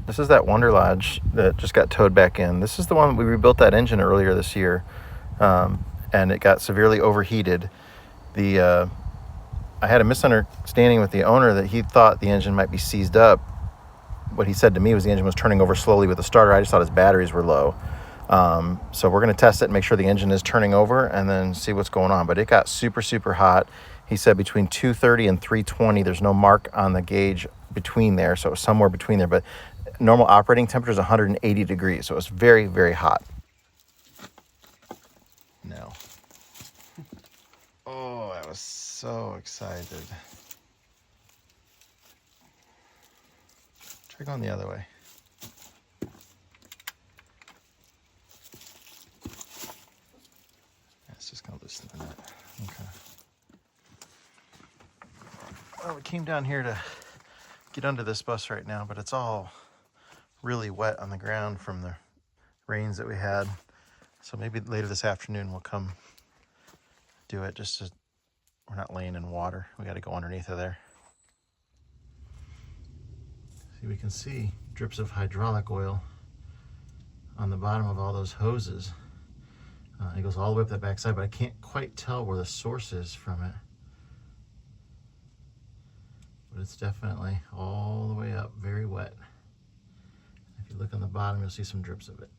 This is that Wonder Lodge that just got towed back in. This is the one we rebuilt that engine earlier this year, and it got severely overheated. I had a misunderstanding with the owner that he thought the engine might be seized up. What he said to me was the engine was turning over slowly with the starter. I just thought his batteries were low. So we're going to test it and make sure the engine is turning over and then see what's going on. But it got super, super hot. He said between 230 and 320, there's no mark on the gauge between there. So it was somewhere between there. But normal operating temperature is 180 degrees. So it was very, very hot. No. Oh, I was so excited. Try going the other way. It's just going to loosen the nut. Okay. Well, we came down here to get under this bus right now, but it's all really wet on the ground from the rains that we had. So maybe later this afternoon we'll come do it just so we're not laying in water. We got to go underneath of there. See, we can see drips of hydraulic oil on the bottom of all those hoses. It goes all the way up that backside, but I can't quite tell where the source is from it. But it's definitely all the way up, very wet. If you look on the bottom, you'll see some drips of it.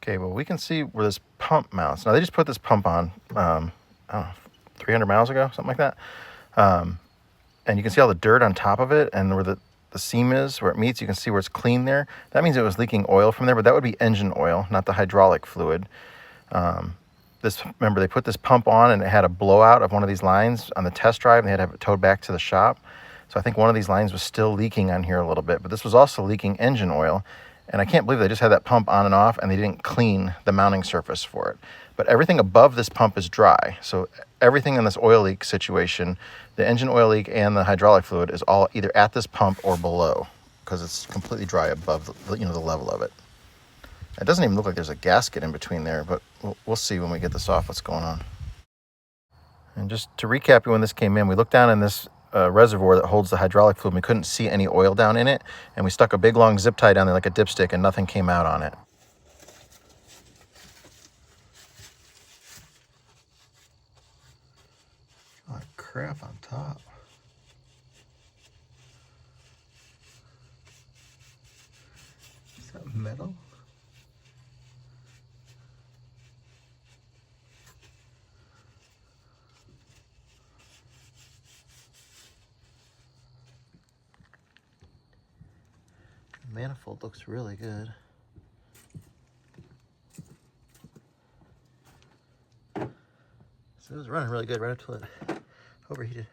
Okay, well, we can see where this pump mounts. Now, they just put this pump on, I don't know, 300 miles ago, something like that. And you can see all the dirt on top of it, and where the seam is, where it meets, you can see where it's clean there. That means it was leaking oil from there, but that would be engine oil, not the hydraulic fluid. Remember, they put this pump on, and it had a blowout of one of these lines on the test drive, and they had to have it towed back to the shop. So I think one of these lines was still leaking on here a little bit, but this was also leaking engine oil. And I can't believe they just had that pump on and off, and they didn't clean the mounting surface for it. But everything above this pump is dry. So everything in this oil leak situation, the engine oil leak and the hydraulic fluid, is all either at this pump or below, because it's completely dry above the level of it. It doesn't even look like there's a gasket in between there, but we'll see when we get this off what's going on. And just to recap you, when this came in, we looked down in this reservoir that holds the hydraulic fluid, and we couldn't see any oil down in it, and we stuck a big long zip tie down there like a dipstick, and nothing came out on it. Oh, crap on top. Is that metal? The manifold looks really good. So it was running really good right up till it overheated.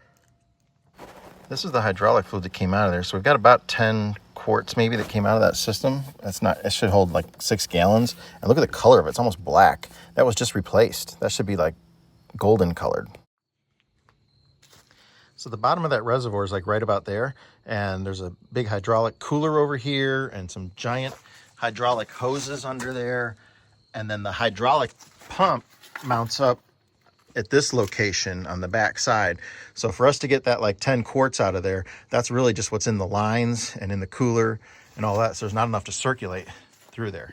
This is the hydraulic fluid that came out of there. So we've got about 10 quarts maybe that came out of that system. It should hold like 6 gallons. And look at the color of it. It's almost black. That was just replaced. That should be like golden colored. So the bottom of that reservoir is like right about there. And there's a big hydraulic cooler over here and some giant hydraulic hoses under there. And then the hydraulic pump mounts up at this location on the back side. So for us to get that like 10 quarts out of there, that's really just what's in the lines and in the cooler and all that. So there's not enough to circulate through there.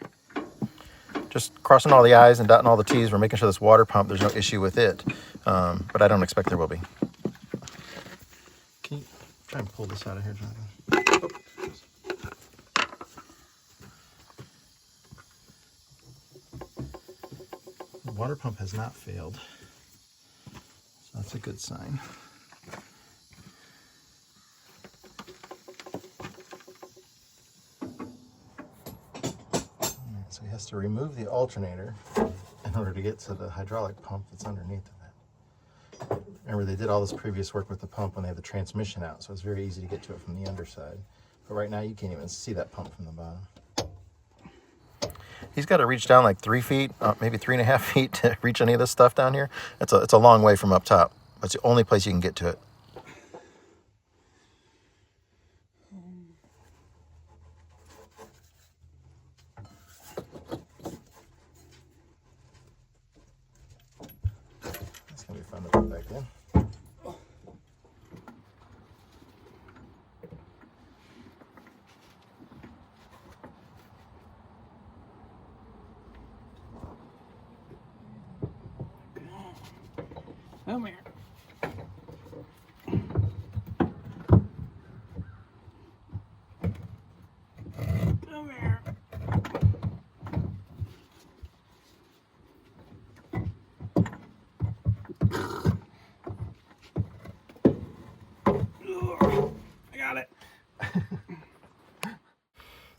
Just crossing all the I's and dotting all the T's. We're making sure this water pump, there's no issue with it. But I don't expect there will be. Can you try and pull this out of here, Jonathan? The water pump has not failed. So that's a good sign. So he has to remove the alternator in order to get to the hydraulic pump that's underneath of it. Remember, they did all this previous work with the pump when they had the transmission out, so it's very easy to get to it from the underside. But right now you can't even see that pump from the bottom. He's got to reach down like 3 feet, maybe 3.5 feet to reach any of this stuff down here. It's a long way from up top. That's the only place you can get to it. It's going to be fun to put back in. Come here. Come here. I got it.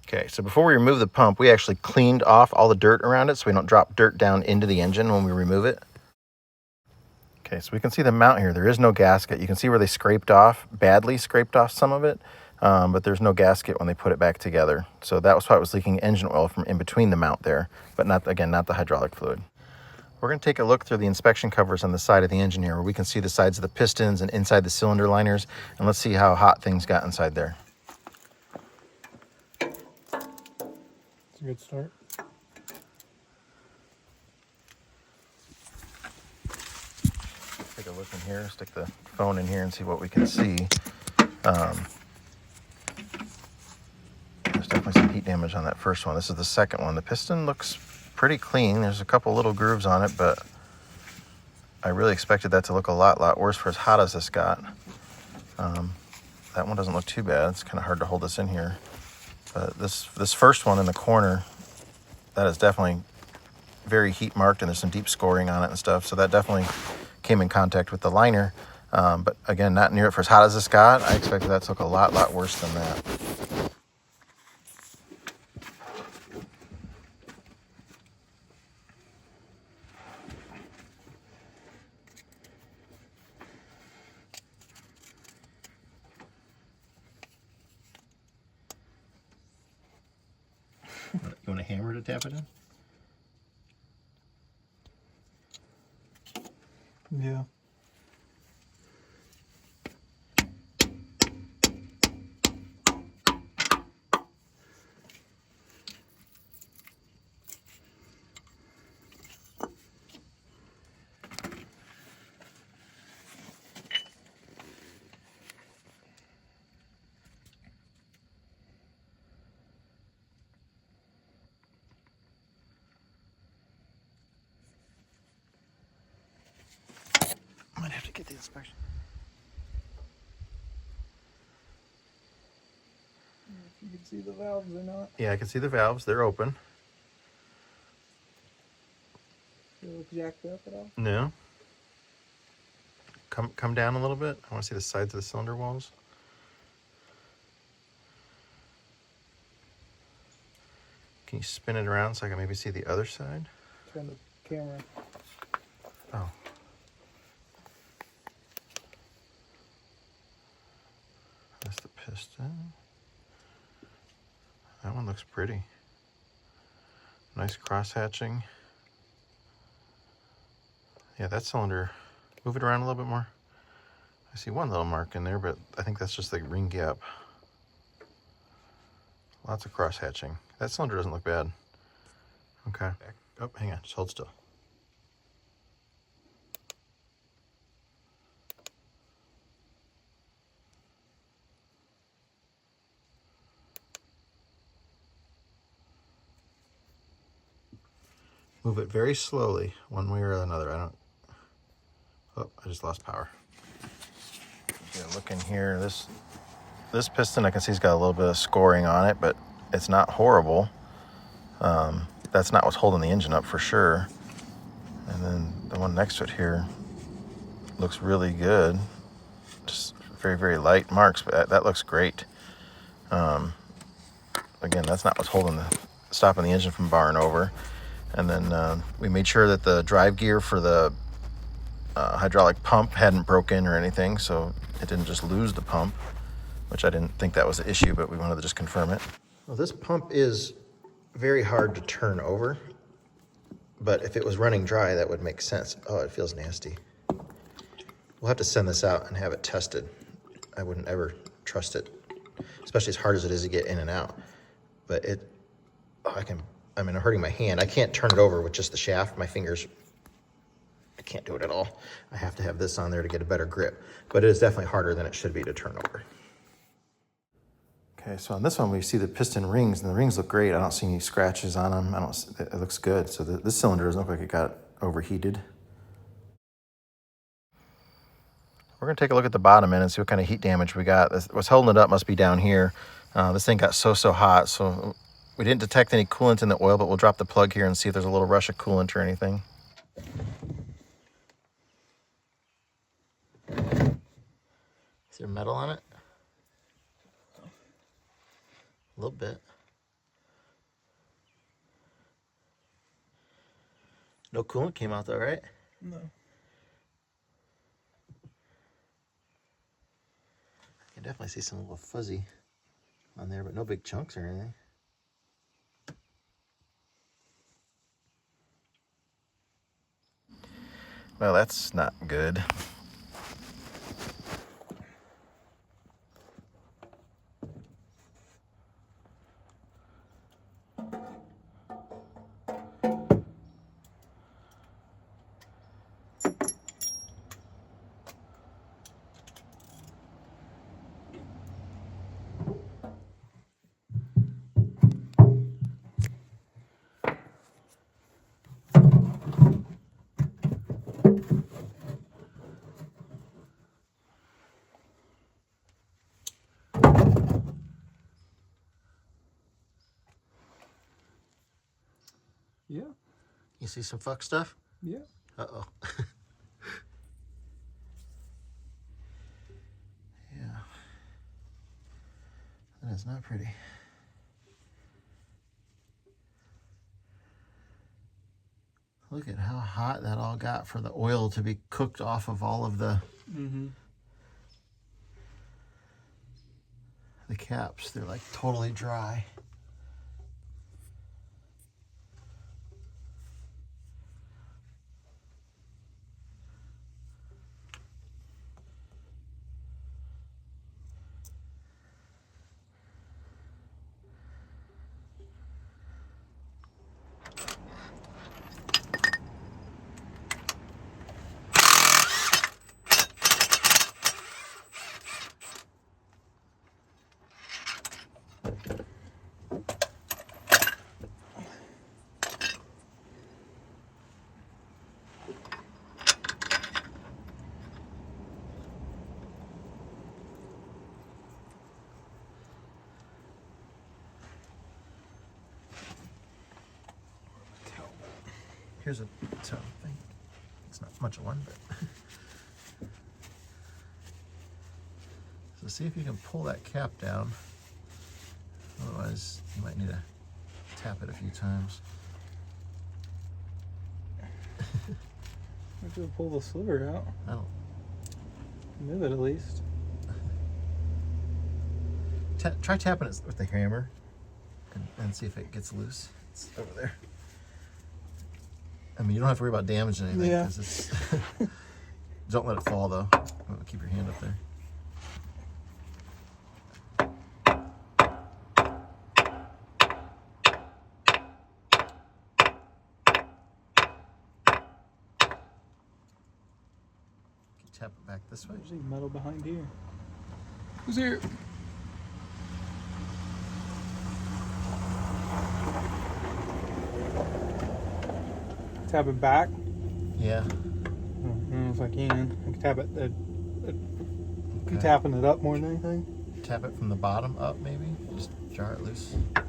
Okay, so before we remove the pump, we actually cleaned off all the dirt around it so we don't drop dirt down into the engine when we remove it. Okay, so we can see the mount here. There is no gasket. You can see where they scraped off, badly scraped off some of it, but there's no gasket when they put it back together. So that was why it was leaking engine oil from in between the mount there, but not, again, not the hydraulic fluid. We're going to take a look through the inspection covers on the side of the engine here where we can see the sides of the pistons and inside the cylinder liners, and let's see how hot things got inside there. It's a good start. Take a look in here, stick the phone in here and see what we can see. There's definitely some heat damage on that first one. This is the second one. The piston looks pretty clean. There's a couple little grooves on it, but I really expected that to look a lot worse for as hot as this got. That one doesn't look too bad. It's kind of hard to hold this in here. But this first one in the corner, that is definitely very heat marked, and there's some deep scoring on it and stuff. So that definitely came in contact with the liner. But again, not near it for as hot as this got. I expected that to look a lot worse than that. You want a hammer to tap it in? Yeah. Might have to get the inspection. You can see the valves or not. Yeah, I can see the valves. They're open. Do they look jacked up at all? No. Come down a little bit. I want to see the sides of the cylinder walls. Can you spin it around so I can maybe see the other side? Turn the camera. Oh. That's the piston. That one looks pretty. Nice cross hatching. Yeah, that cylinder, move it around a little bit more. I see one little mark in there, but I think that's just the ring gap. Lots of cross hatching. That cylinder doesn't look bad. Okay. Oh, hang on, just hold still. Move it very slowly, one way or another. Oh, I just lost power. Yeah, look in here. This piston, I can see, has got a little bit of scoring on it, but it's not horrible. That's not what's holding the engine up for sure. And then the one next to it here looks really good. Just very light marks, but that looks great. Again, that's not what's stopping the engine from barring over. And then we made sure that the drive gear for the hydraulic pump hadn't broken or anything, so it didn't just lose the pump, which I didn't think that was the issue, but we wanted to just confirm it. Well, this pump is very hard to turn over, but if it was running dry, that would make sense. Oh, it feels nasty. We'll have to send this out and have it tested. I wouldn't ever trust it, especially as hard as it is to get in and out. But I'm hurting my hand. I can't turn it over with just the shaft. My fingers, I can't do it at all. I have to have this on there to get a better grip, but it is definitely harder than it should be to turn over. Okay, so on this one, we see the piston rings, and the rings look great. I don't see any scratches on them. It looks good. So this cylinder doesn't look like it got overheated. We're going to take a look at the bottom end and see what kind of heat damage we got. What's holding it up must be down here. This thing got so hot, so we didn't detect any coolant in the oil, but we'll drop the plug here and see if there's a little rush of coolant or anything. Is there metal on it? A little bit. No coolant came out though, right? No. I can definitely see some little fuzzy on there, but no big chunks or anything. Well, that's not good. Yeah. You see some fuck stuff? Yeah. Uh-oh. Yeah. That is not pretty. Look at how hot that all got for the oil to be cooked off of all of the the caps. They're like totally dry. Here's a towel thing. It's not much of one, but so see if you can pull that cap down. Otherwise, you might need to tap it a few times. I could pull the sliver out. I don't. Move it at least. Try tapping it with the hammer and see if it gets loose. It's over there. I mean, you don't have to worry about damaging anything. Yeah. 'Cause it's don't let it fall though. Keep your hand up there. Tap it back this way. There's metal behind here. Who's here? Tap it back. Yeah. I don't know if I can. I can tap it. Okay. You tapping it up more than anything? Tap it from the bottom up, maybe. Just jar it loose. All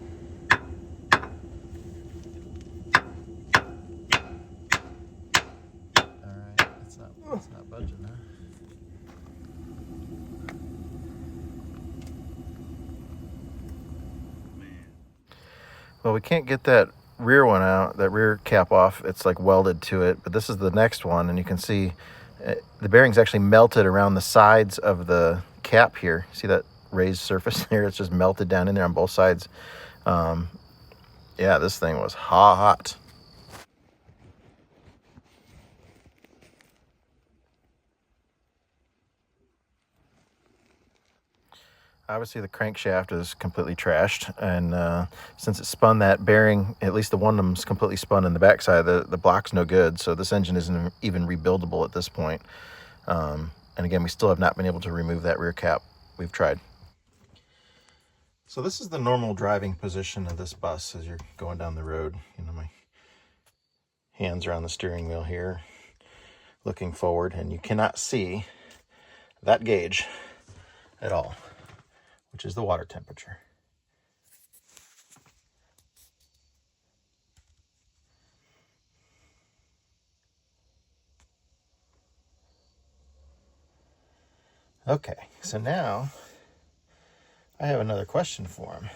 right. It's not budging, huh? Well, we can't get that rear one out, that rear cap off. It's like welded to it, but this is the next one, and you can see the bearing's actually melted around the sides of the cap here. See that raised surface there? It's just melted down in there on both sides. Yeah, this thing was hot. Obviously the crankshaft is completely trashed, and since it spun that bearing, at least the one of them's completely spun in the backside, the block's no good, so this engine isn't even rebuildable at this point. And again, we still have not been able to remove that rear cap. We've tried. So this is the normal driving position of this bus as you're going down the road. You know, my hands are on the steering wheel here, looking forward, and you cannot see that gauge at all, which is the water temperature. Okay, so now I have another question for him.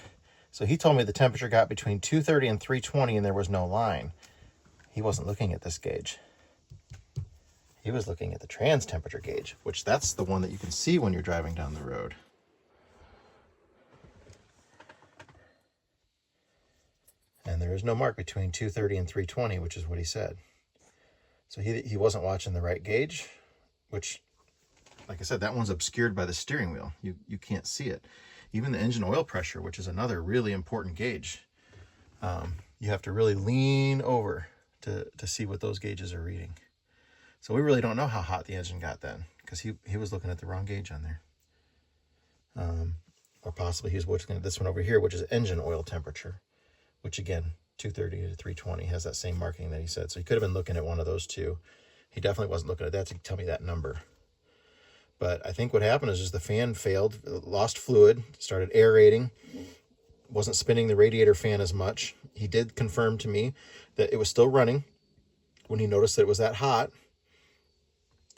So he told me the temperature got between 230 and 320 and there was no line. He wasn't looking at this gauge. He was looking at the trans temperature gauge, which that's the one that you can see when you're driving down the road. And there is no mark between 230 and 320, which is what he said. So he wasn't watching the right gauge, which, like I said, that one's obscured by the steering wheel. You can't see it. Even the engine oil pressure, which is another really important gauge, you have to really lean over to see what those gauges are reading. So we really don't know how hot the engine got then, because he was looking at the wrong gauge on there. Or possibly he was looking at this one over here, which is engine oil temperature, which again, 230 to 320 has that same marking that he said. So he could have been looking at one of those two. He definitely wasn't looking at that to tell me that number. But I think what happened is just the fan failed, lost fluid, started aerating, wasn't spinning the radiator fan as much. He did confirm to me that it was still running when he noticed that it was that hot.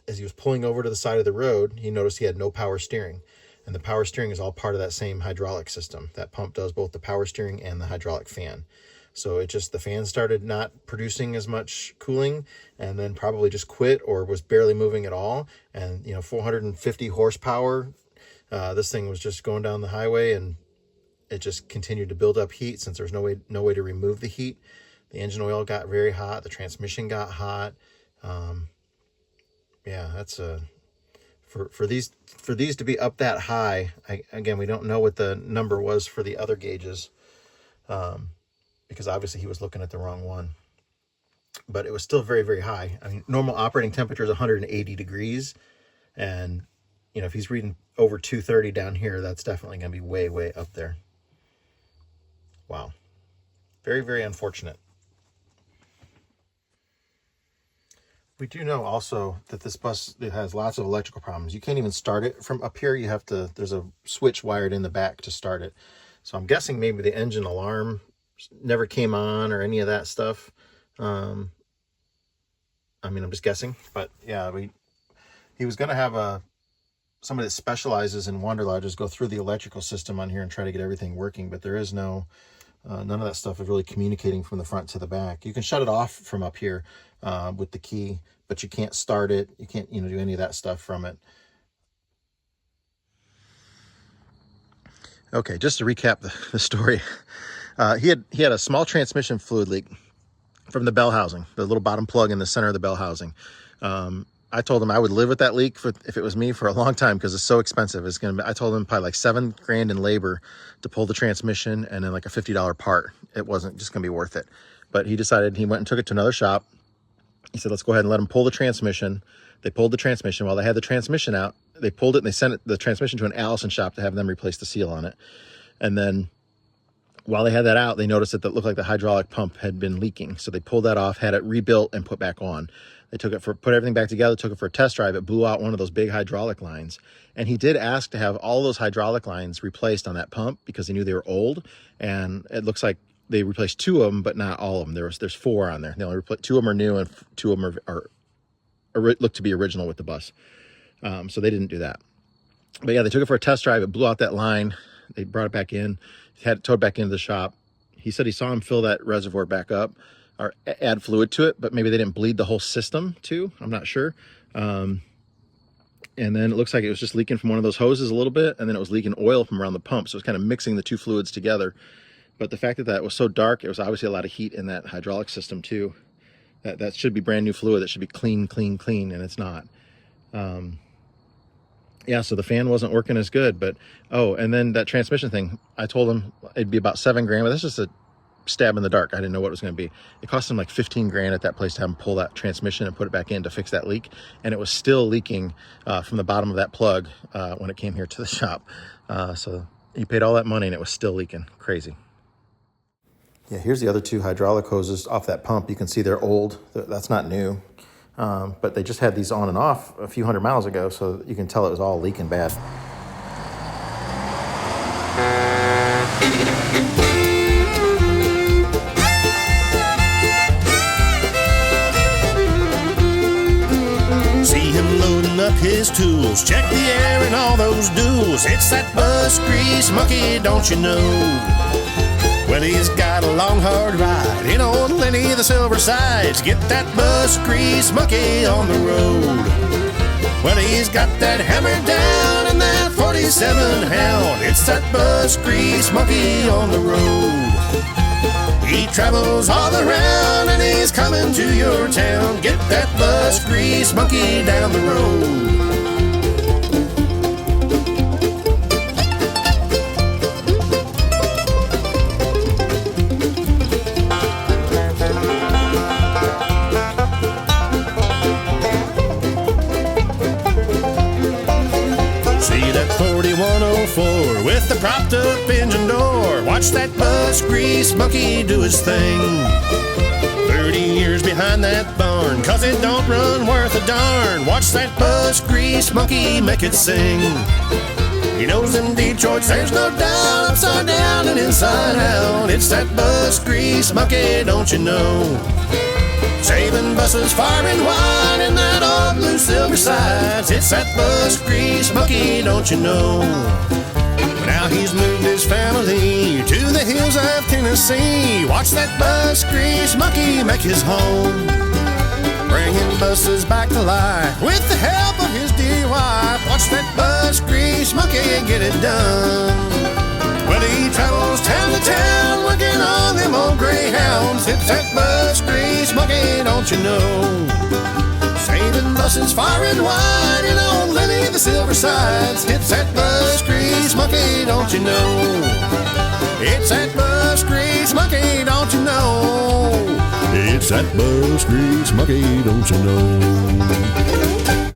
As he was pulling over to the side of the road, he noticed he had no power steering. And the power steering is all part of that same hydraulic system. That pump does both the power steering and the hydraulic fan. So the fan started not producing as much cooling and then probably just quit or was barely moving at all. And, 450 horsepower, this thing was just going down the highway and it just continued to build up heat since there's no way to remove the heat. The engine oil got very hot. The transmission got hot. Yeah, that's for these to be up that high. Again, we don't know what the number was for the other gauges. Because obviously he was looking at the wrong one. But it was still very, very high. I mean, normal operating temperature is 180 degrees. And, if he's reading over 230 down here, that's definitely going to be way, way up there. Wow. Very, very unfortunate. We do know also that this bus, it has lots of electrical problems. You can't even start it from up here. There's a switch wired in the back to start it. So I'm guessing maybe the engine alarm never came on or any of that stuff. I'm just guessing, but yeah, he was going to have somebody that specializes in water lodges go through the electrical system on here and try to get everything working, but there is none of that stuff is really communicating from the front to the back. You can shut it off from up here with the key, but you can't start it. You can't, do any of that stuff from it. Okay, just to recap the story. He had a small transmission fluid leak from the bell housing, the little bottom plug in the center of the bell housing. I told him I would live with that leak if it was me for a long time because it's so expensive. I told him probably like $7,000 in labor to pull the transmission and then like a $50 part. It wasn't just going to be worth it. But he decided, he went and took it to another shop. He said, let's go ahead and let him pull the transmission. They pulled the transmission. While they had the transmission out, they pulled it and they sent the transmission to an Allison shop to have them replace the seal on it. And then while they had that out, they noticed that it looked like the hydraulic pump had been leaking. So they pulled that off, had it rebuilt and put back on. They put everything back together, took it for a test drive. It blew out one of those big hydraulic lines. And he did ask to have all those hydraulic lines replaced on that pump because he knew they were old. And it looks like they replaced 2 of them, but not all of them. There's 4 on there. They only replaced 2 of them are new and 2 of them look to be original with the bus. So they didn't do that. But yeah, they took it for a test drive. It blew out that line. They brought it back in, had it towed back into the shop. He said he saw him fill that reservoir back up or add fluid to it, but maybe they didn't bleed the whole system too. I'm not sure. And then it looks like it was just leaking from one of those hoses a little bit, and then it was leaking oil from around the pump. So it was kind of mixing the 2 fluids together. But the fact that was so dark, it was obviously a lot of heat in that hydraulic system too. That should be brand new fluid. That should be clean, and it's not. Yeah, so the fan wasn't working as good. But and then that transmission thing, I told him it'd be about $7,000. But that's just a stab in the dark. I didn't know what it was going to be. It cost him like $15,000 at that place to have him pull that transmission and put it back in to fix that leak. And it was still leaking from the bottom of that plug when it came here to the shop. So he paid all that money and it was still leaking. Crazy. Yeah, here's the other 2 hydraulic hoses off that pump. You can see they're old. That's not new. But they just had these on and off a few hundred miles ago, so you can tell it was all leaking bad. See him loading up his tools, check the air and all those duels. It's that bus grease monkey, don't you know? Well, he's got a long, hard ride in old Lenny the Silver Sides. Get that bus grease monkey on the road. Well, he's got that hammer down and that 47 Hound. It's that bus grease monkey on the road. He travels all around and he's coming to your town. Get that bus grease monkey down the road. See that 4104 with the propped up engine door. Watch that bus grease monkey do his thing. 30 years behind that barn, 'cause it don't run worth a darn. Watch that bus grease monkey make it sing. He knows them Detroits, there's no doubt, upside down and inside out. It's that bus grease monkey, don't you know? Saving buses far and wide in that old blue Silver Sides. It's that bus grease monkey, don't you know? Now he's moved his family to the hills of Tennessee. Watch that bus grease monkey make his home, bringing buses back to life with the help of his dear wife. Watch that bus grease monkey get it done. Well, he travels town to town working on them old greyhounds. It's that bus grease monkey, don't you know? Saving buses far and wide in old Lenny the Silver Sides. It's that bus grease monkey, don't you know? It's that bus grease monkey, don't you know? It's that bus grease monkey, don't you know?